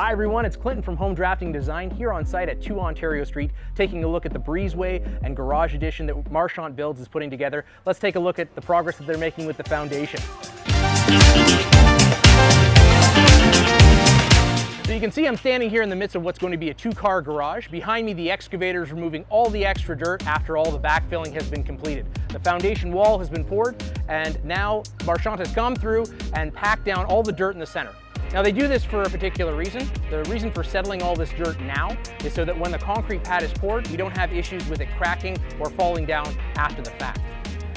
Hi everyone, it's Clinton from Home Drafting Design here on site at 2 Ontario Street, taking a look at the breezeway and garage addition that Marchant Builds is putting together. Let's take a look at the progress that they're making with the foundation. So you can see I'm standing here in the midst of what's going to be a 2-car garage. Behind me, the excavator is removing all the extra dirt after all the backfilling has been completed. The foundation wall has been poured, and now Marchant has come through and packed down all the dirt in the center. Now they do this for a particular reason. The reason for settling all this dirt now is so that when the concrete pad is poured, we don't have issues with it cracking or falling down after the fact.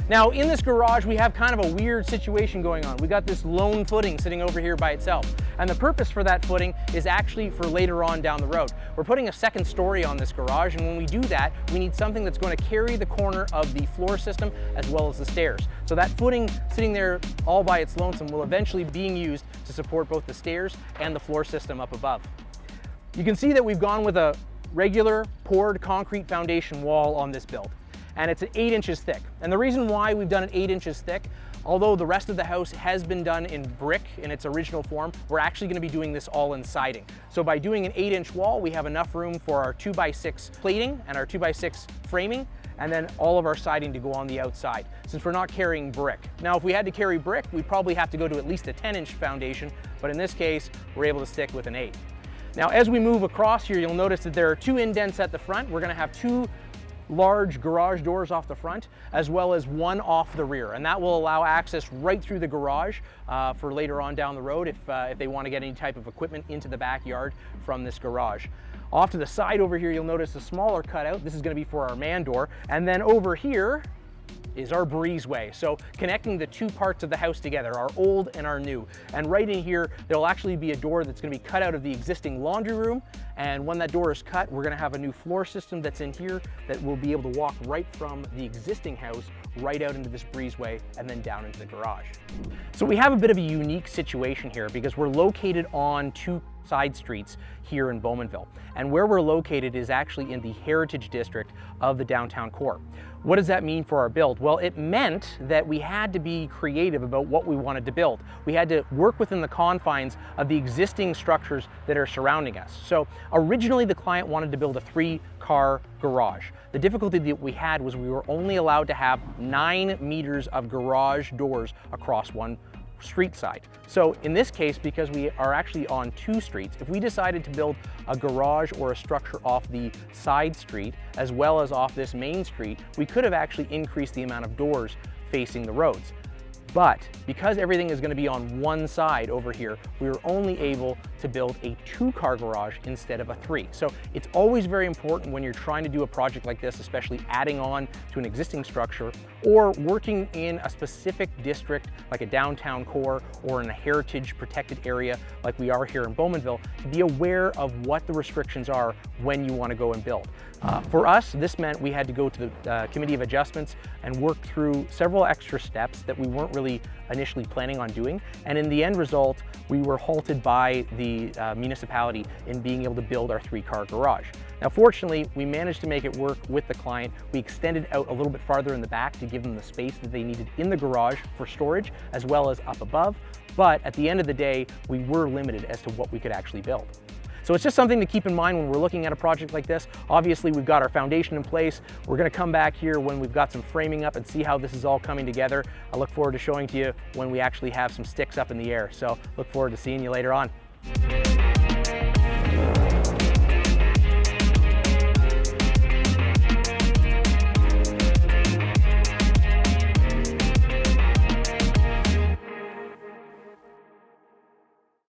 Now in this garage, we have kind of a weird situation going on. We got this lone footing sitting over here by itself. And the purpose for that footing is actually for later on down the road. We're putting a second story on this garage, and when we do that, we need something that's going to carry the corner of the floor system as well as the stairs. So that footing sitting there all by its lonesome will eventually be used to support both the stairs and the floor system up above. You can see that we've gone with a regular poured concrete foundation wall on this build, and it's 8 inches thick. And the reason why we've done it 8 inches thick, although the rest of the house has been done in brick in its original form, we're actually going to be doing this all in siding. So by doing an 8-inch wall, we have enough room for our 2x6 plating and our 2x6 framing, and then all of our siding to go on the outside, since we're not carrying brick. Now, if we had to carry brick, we'd probably have to go to at least a 10-inch foundation, but in this case, we're able to stick with an 8. Now, as we move across here, you'll notice that there are 2 indents at the front. We're going to have 2 large garage doors off the front, as well as 1 off the rear, and that will allow access right through the garage for later on down the road if they want to get any type of equipment into the backyard from this garage. Off to the side over here, you'll notice a smaller cutout. This is going to be for our man door, and then over here is our breezeway. So connecting the 2 parts of the house together, our old and our new. And right in here, there'll actually be a door that's going to be cut out of the existing laundry room. And when that door is cut, we're going to have a new floor system that's in here that will be able to walk right from the existing house right out into this breezeway and then down into the garage. So we have a bit of a unique situation here because we're located on 2 side streets here in Bowmanville. And where we're located is actually in the Heritage District of the downtown core. What does that mean for our build? Well, it meant that we had to be creative about what we wanted to build. We had to work within the confines of the existing structures that are surrounding us. So originally the client wanted to build a 3-car garage. The difficulty that we had was we were only allowed to have 9 meters of garage doors across one street side. So in this case, because we are actually on 2 streets, if we decided to build a garage or a structure off the side street as well as off this main street, we could have actually increased the amount of doors facing the roads. But because everything is going to be on one side over here, we were only able to build a 2-car garage instead of a 3. So it's always very important when you're trying to do a project like this, especially adding on to an existing structure or working in a specific district like a downtown core or in a heritage protected area like we are here in Bowmanville, to be aware of what the restrictions are when you want to go and build. For us, this meant we had to go to the Committee of Adjustments and work through several extra steps that we weren't really initially planning on doing. And in the end result, we were halted by the municipality in being able to build our 3-car garage. Now, fortunately, we managed to make it work with the client. We extended out a little bit farther in the back to give them the space that they needed in the garage for storage, as well as up above. But at the end of the day, we were limited as to what we could actually build. So it's just something to keep in mind when we're looking at a project like this. Obviously, we've got our foundation in place. We're going to come back here when we've got some framing up and see how this is all coming together. I look forward to showing to you when we actually have some sticks up in the air. So look forward to seeing you later on.